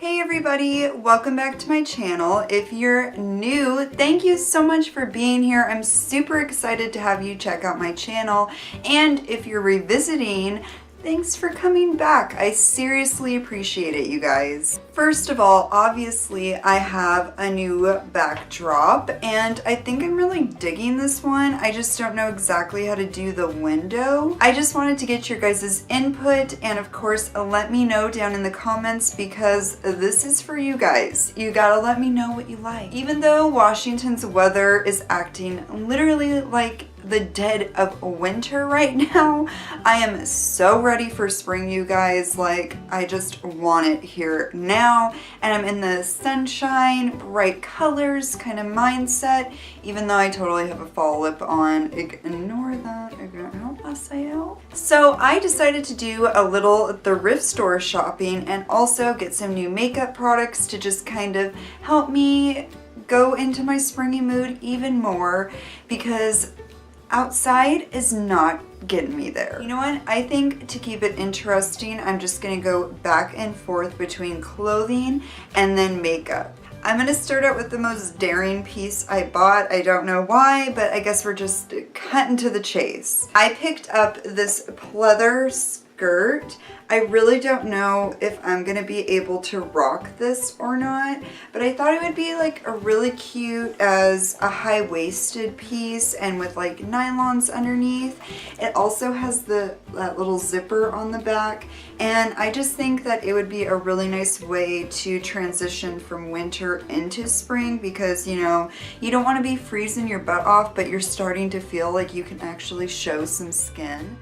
Hey everybody, welcome back to my channel. If you're new, thank you so much for being here. I'm super excited to have you check out my channel. And if you're revisiting, thanks for coming back. I seriously appreciate it, you guys. First of all, obviously I have a new backdrop and I think I'm really digging this one. I just don't know exactly how to do the window. I just wanted to get your guys' input and of course let me know down in the comments because this is for you guys. You gotta let me know what you like. Even though Washington's weather is acting literally like the dead of winter right now, I am so ready for spring, you guys. Like, I just want it here now, and I'm in the sunshine, bright colors kind of mindset, even though I totally have a fall lip on. Ignore that, help us out. So I decided to do a little thrift store shopping and also get some new makeup products to just kind of help me go into my springy mood even more, because outside is not getting me there. You know what? I think to keep it interesting, I'm just gonna go back and forth between clothing and then makeup. I'm gonna start out with the most daring piece I bought. I don't know why, but I guess we're just cutting to the chase. I picked up this pleather skirt. I really don't know if I'm gonna be able to rock this or not, but I thought it would be like a really cute as a high-waisted piece and with like nylons underneath. It also has that little zipper on the back, and I just think that it would be a really nice way to transition from winter into spring, because you know, you don't want to be freezing your butt off, but you're starting to feel like you can actually show some skin.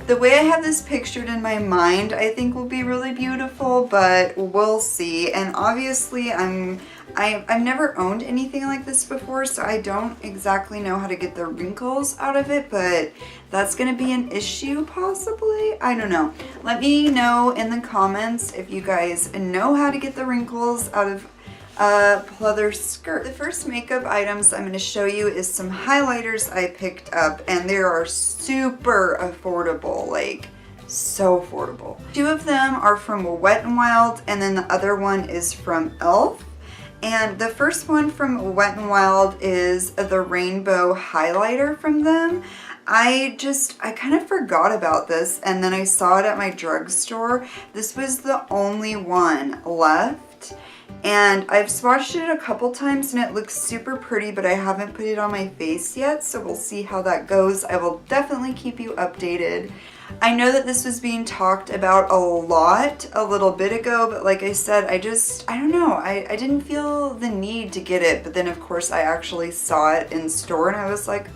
The way I have this pictured in my mind, I think will be really beautiful, but we'll see. And obviously I've never owned anything like this before, so I don't exactly know how to get the wrinkles out of it, but that's gonna be an issue possibly. I don't know. Let me know in the comments if you guys know how to get the wrinkles out of a pleather skirt. The first makeup items I'm going to show you is some highlighters I picked up, and they are super affordable, like so affordable. Two of them are from WetnWild, and then the other one is from e.l.f. And the first one from WetnWild is the rainbow highlighter from them. I kind of forgot about this, and then I saw it at my drugstore. This was the only one left. And I've swatched it a couple times and it looks super pretty, but I haven't put it on my face yet, so we'll see how that goes. I will definitely keep you updated. I know that this was being talked about a lot a little bit ago, but like I said, I don't know, I didn't feel the need to get it, but then of course I actually saw it in store and I was like,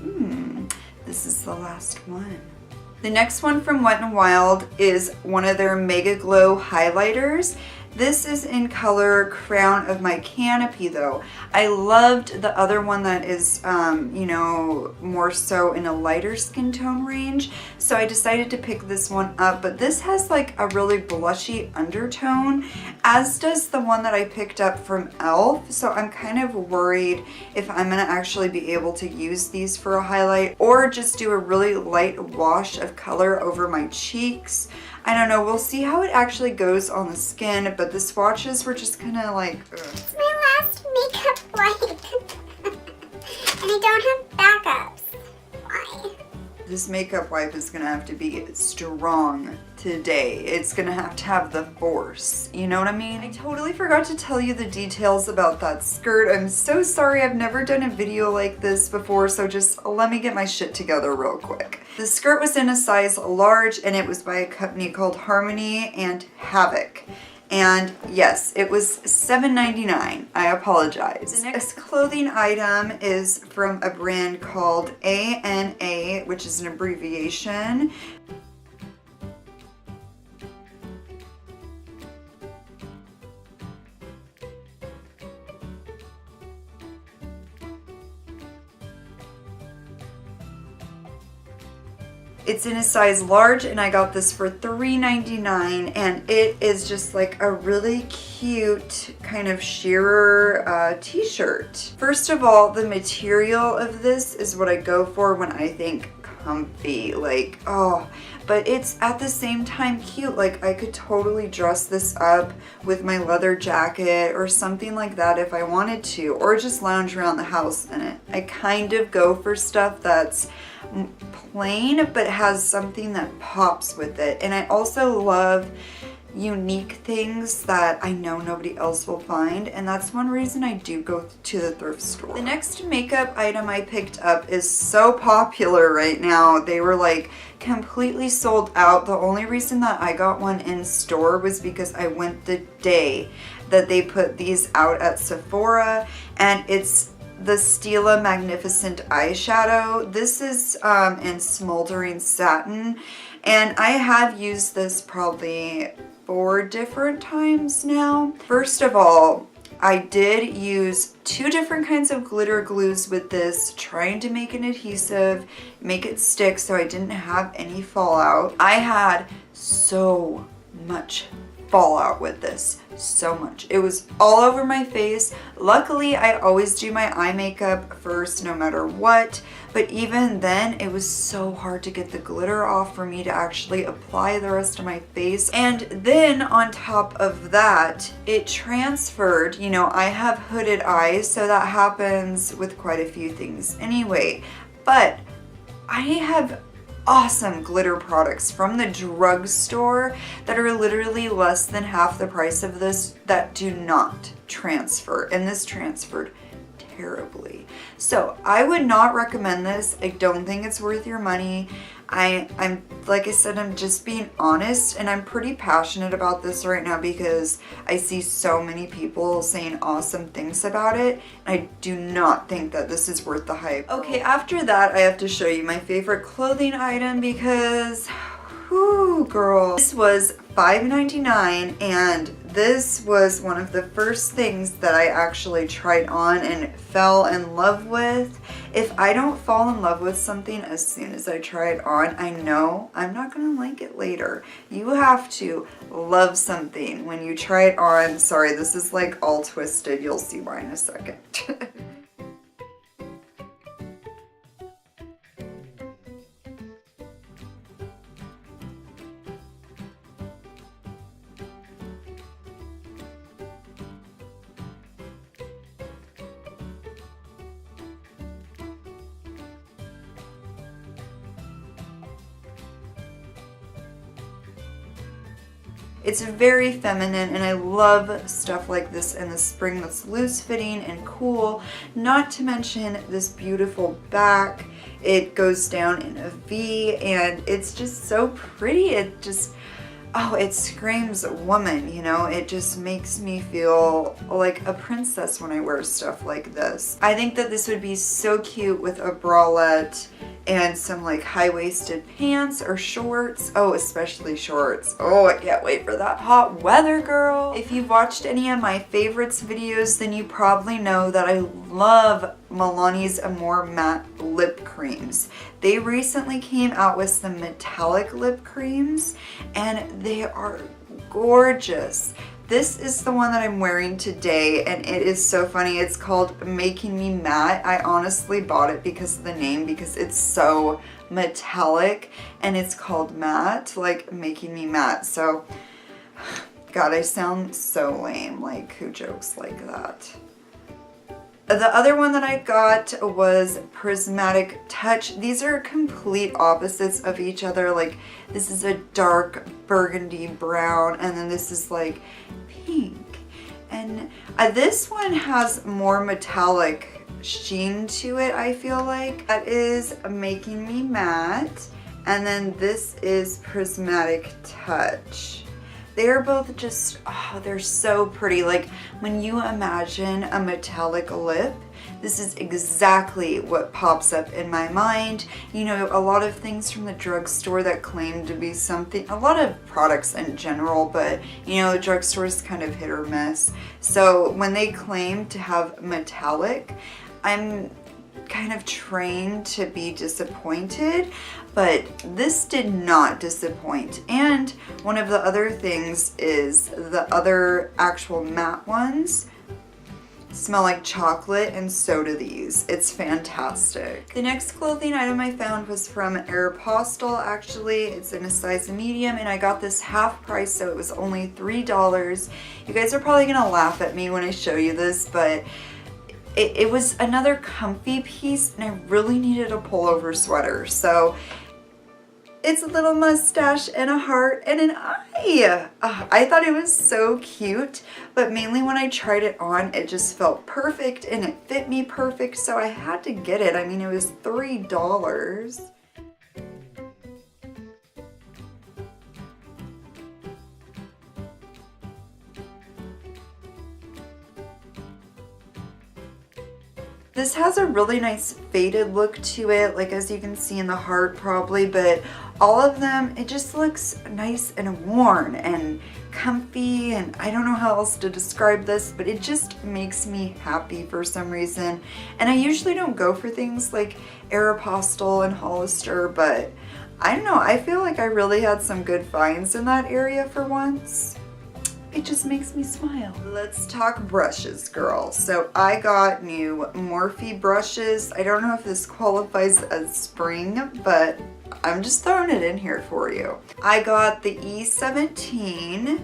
this is the last one. The next one from Wet n Wild is one of their Mega Glow highlighters. This is in color Crown of My Canopy though. I loved the other one that is, you know, more so in a lighter skin tone range. So I decided to pick this one up, but this has like a really blushy undertone, as does the one that I picked up from e.l.f. So I'm kind of worried if I'm gonna actually be able to use these for a highlight or just do a really light wash of color over my cheeks. I don't know, we'll see how it actually goes on the skin, but the swatches were just kind of like, ugh. It's my last makeup wipe. And I don't have backups. Why? This makeup wipe is gonna have to be strong today. It's gonna have to have the force, you know what I mean? I totally forgot to tell you the details about that skirt. I'm so sorry, I've never done a video like this before, so just let me get my shit together real quick. The skirt was in a size large and it was by a company called Harmony and Havoc. And yes, it was $7.99. I apologize. The next clothing item is from a brand called ANA, which is an abbreviation. It's in a size large, and I got this for $3.99, and it is just like a really cute kind of shearer t-shirt. First of all, the material of this is what I go for when I think comfy, like, oh, but it's at the same time cute. Like, I could totally dress this up with my leather jacket or something like that if I wanted to, or just lounge around the house in it. I kind of go for stuff that's plain but has something that pops with it, and I also love unique things that I know nobody else will find, and that's one reason I do go to the thrift store. The next makeup item I picked up is so popular right now. They were like completely sold out. The only reason that I got one in store was because I went the day that they put these out at Sephora, and it's the Stila Magnificent eyeshadow. This is in Smoldering Satin, and I have used this probably 4 different times now. First of all, I did use 2 different kinds of glitter glues with this, trying to make an adhesive, make it stick so I didn't have any fallout. I had so much fallout with this, so much. It was all over my face. Luckily, I always do my eye makeup first no matter what, but even then it was so hard to get the glitter off for me to actually apply the rest of my face. And then on top of that, it transferred. You know, I have hooded eyes, so that happens with quite a few things anyway, but I have awesome glitter products from the drugstore that are literally less than half the price of this that do not transfer, and this transferred terribly. So I would not recommend this. I don't think it's worth your money. I'm like I said, I'm just being honest, and I'm pretty passionate about this right now because I see so many people saying awesome things about it. I do not think that this is worth the hype. Okay, after that, I have to show you my favorite clothing item because, whoo, girl. This was $5.99, and this was one of the first things that I actually tried on and fell in love with. If I don't fall in love with something as soon as I try it on, I know I'm not gonna like it later. You have to love something when you try it on. Sorry, this is like all twisted. You'll see why in a second. It's very feminine, and I love stuff like this in the spring that's loose fitting and cool. Not to mention this beautiful back. It goes down in a V, and it's just so pretty. It just, oh, it screams woman, you know? It just makes me feel like a princess when I wear stuff like this. I think that this would be so cute with a bralette and some like high-waisted pants or shorts. Oh, especially shorts. Oh, I can't wait for that hot weather, girl. If you've watched any of my favorites videos, then you probably know that I love Milani's Amore matte lip creams. They recently came out with some metallic lip creams, and they are gorgeous. This is the one that I'm wearing today, and it is so funny. It's called Making Me Matte. I honestly bought it because of the name, because it's so metallic, and it's called matte, like Making Me Matte. So, God, I sound so lame. Like, who jokes like that? The other one that I got was Prismatic Touch. These are complete opposites of each other. Like, this is a dark burgundy brown, and then this is like pink. And this one has more metallic sheen to it, I feel like. That is Making Me Matte, and then this is Prismatic Touch. They're both just, oh, they're so pretty. Like, when you imagine a metallic lip, this is exactly what pops up in my mind. You know, a lot of things from the drugstore that claim to be something, a lot of products in general, but you know, the drugstore is kind of hit or miss. So when they claim to have metallic, I'm kind of trained to be disappointed, but this did not disappoint. And one of the other things is the other actual matte ones smell like chocolate, and so do these. It's fantastic. The next clothing item I found was from Aeropostale. Actually, it's in a size medium, and I got this half price, so it was only $3. You guys are probably gonna laugh at me when I show you this, but it was another comfy piece, and I really needed a pullover sweater. So it's a little mustache and a heart and an eye. I thought it was so cute, but mainly when I tried it on, it just felt perfect and it fit me perfect, so I had to get it. I mean, it was $3. This has a really nice faded look to it, like as you can see in the heart probably, but all of them, it just looks nice and worn and comfy, and I don't know how else to describe this, but it just makes me happy for some reason. And I usually don't go for things like Aeropostale and Hollister, but I don't know, I feel like I really had some good finds in that area for once. It just makes me smile. Let's talk brushes, girl. So I got new Morphe brushes. I don't know if this qualifies as spring, but I'm just throwing it in here for you. I got the E17,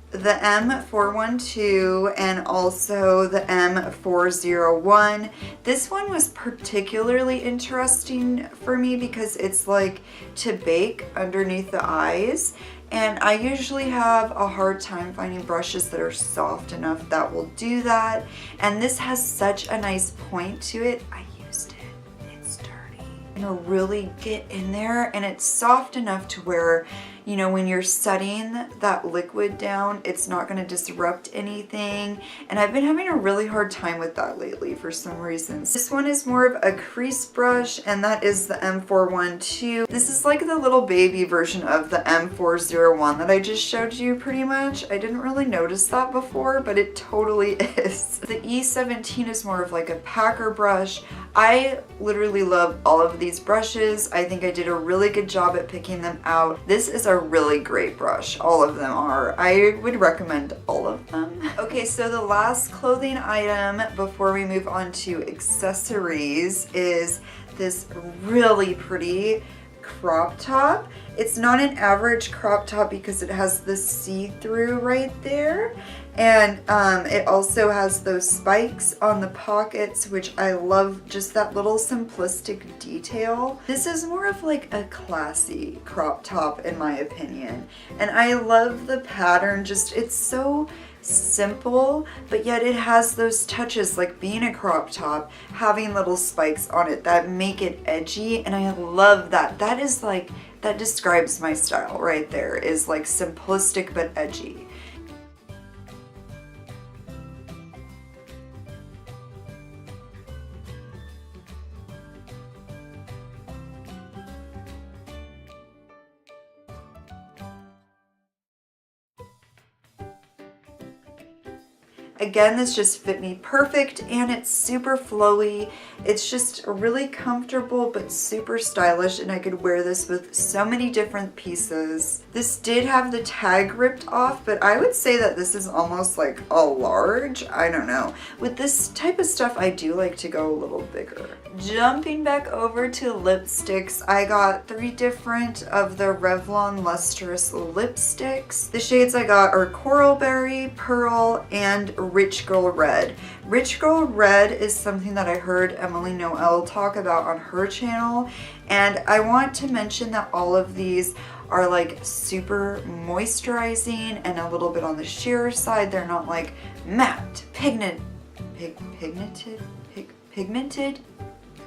the M412, and also the M401. This one was particularly interesting for me because it's like to bake underneath the eyes. And I usually have a hard time finding brushes that are soft enough that will do that. And this has such a nice point to it. I used it. It's sturdy. And it'll really get in there, and it's soft enough to where, you know, when you're setting that liquid down, it's not going to disrupt anything. And I've been having a really hard time with that lately for some reasons. This one is more of a crease brush, and that is the M412. This is like the little baby version of the M401 that I just showed you pretty much. I didn't really notice that before, but it totally is. The E17 is more of like a packer brush. I literally love all of these brushes. I think I did a really good job at picking them out. This is a really great brush. All of them are. I would recommend all of them. Okay, so the last clothing item before we move on to accessories is this really pretty crop top. It's not an average crop top because it has the see-through right there, and it also has those spikes on the pockets, which I love, just that little simplistic detail. This is more of like a classy crop top in my opinion, and I love the pattern. Just, it's so simple, but yet it has those touches, like being a crop top, having little spikes on it that make it edgy, and I love that. That is like, that describes my style right there, is like simplistic but edgy. Again, this just fit me perfect, and it's super flowy. It's just really comfortable but super stylish, and I could wear this with so many different pieces. This did have the tag ripped off, but I would say that this is almost like a large. I don't know. With this type of stuff, I do like to go a little bigger. Jumping back over to lipsticks, I got 3 different of the Revlon Lustrous lipsticks. The shades I got are Coral Berry, Pearl, and Rich Girl Red. Rich Girl Red is something that I heard Emily Noel talk about on her channel, and I want to mention that all of these are like super moisturizing and a little bit on the sheer side. They're not like matte, pigmented.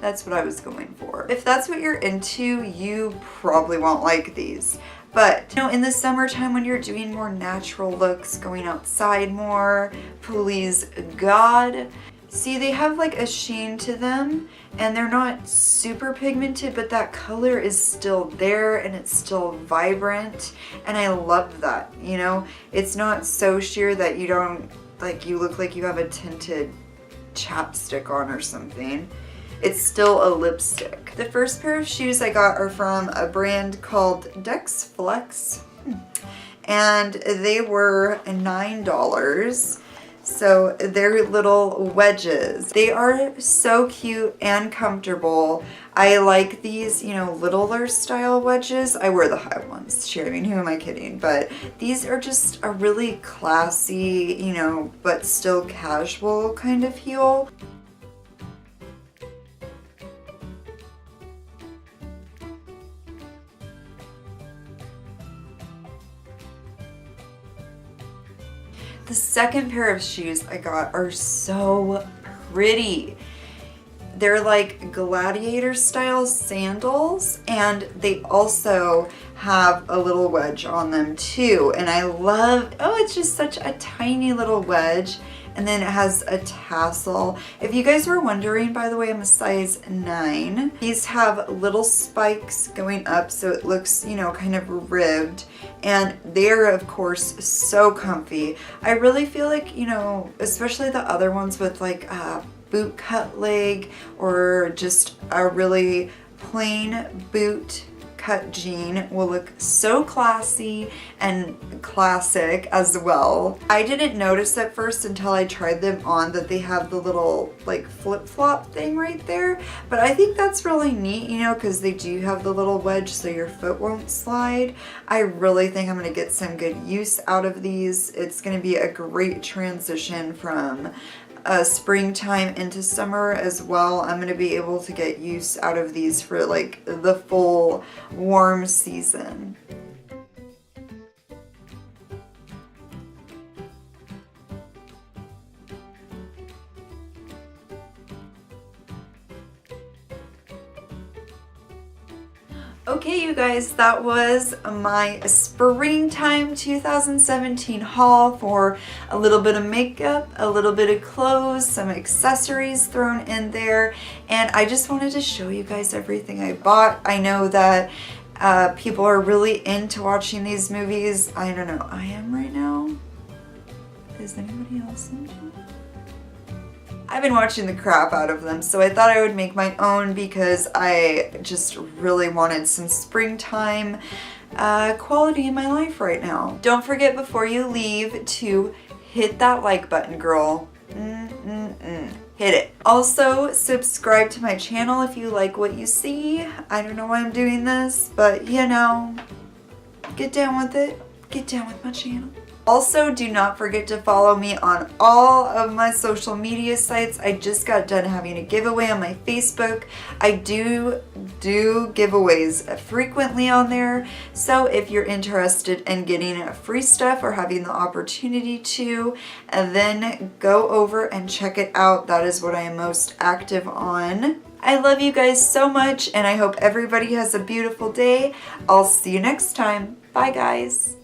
That's what I was going for. If that's what you're into, you probably won't like these. But, you know, in the summertime when you're doing more natural looks, going outside more, please God. See, they have like a sheen to them, and they're not super pigmented, but that color is still there and it's still vibrant, and I love that, you know? It's not so sheer that you don't, like, you look like you have a tinted chapstick on or something. it's still a lipstick. The first pair of shoes I got are from a brand called Dex Flex, and they were $9. So they're little wedges. They are so cute and comfortable. I like these, you know, littler style wedges. I wear the high ones. Sure, I mean, who am I kidding? But these are just a really classy, you know, but still casual kind of heel. The second pair of shoes I got are so pretty. They're like gladiator style sandals, and they also have a little wedge on them too. And I love, oh, it's just such a tiny little wedge. And then it has a tassel. If you guys were wondering, by the way, I'm a size 9. These have little spikes going up so it looks, you know, kind of ribbed. And they're, of course, so comfy. I really feel like, you know, especially the other ones with like a boot cut leg or just a really plain boot cut jean will look so classy and classic as well. I didn't notice at first until I tried them on that they have the little like flip-flop thing right there, but I think that's really neat, you know, because they do have the little wedge so your foot won't slide. I really think I'm gonna get some good use out of these. It's gonna be a great transition from springtime into summer as well. I'm gonna be able to get use out of these for like the full warm season. Okay, you guys, that was my springtime 2017 haul for a little bit of makeup, a little bit of clothes, some accessories thrown in there, and I just wanted to show you guys everything I bought. I know that people are really into watching these movies. I don't know, I am right now. Is anybody else into it? I've been watching the crap out of them, so I thought I would make my own because I just really wanted some springtime quality in my life right now. Don't forget before you leave to hit that like button, girl. Hit it. Also, subscribe to my channel if you like what you see. I don't know why I'm doing this, but you know, get down with it. Get down with my channel. Also, do not forget to follow me on all of my social media sites. I just got done having a giveaway on my Facebook. I do giveaways frequently on there. So if you're interested in getting free stuff or having the opportunity to, then go over and check it out. That is what I am most active on. I love you guys so much, and I hope everybody has a beautiful day. I'll see you next time. Bye, guys.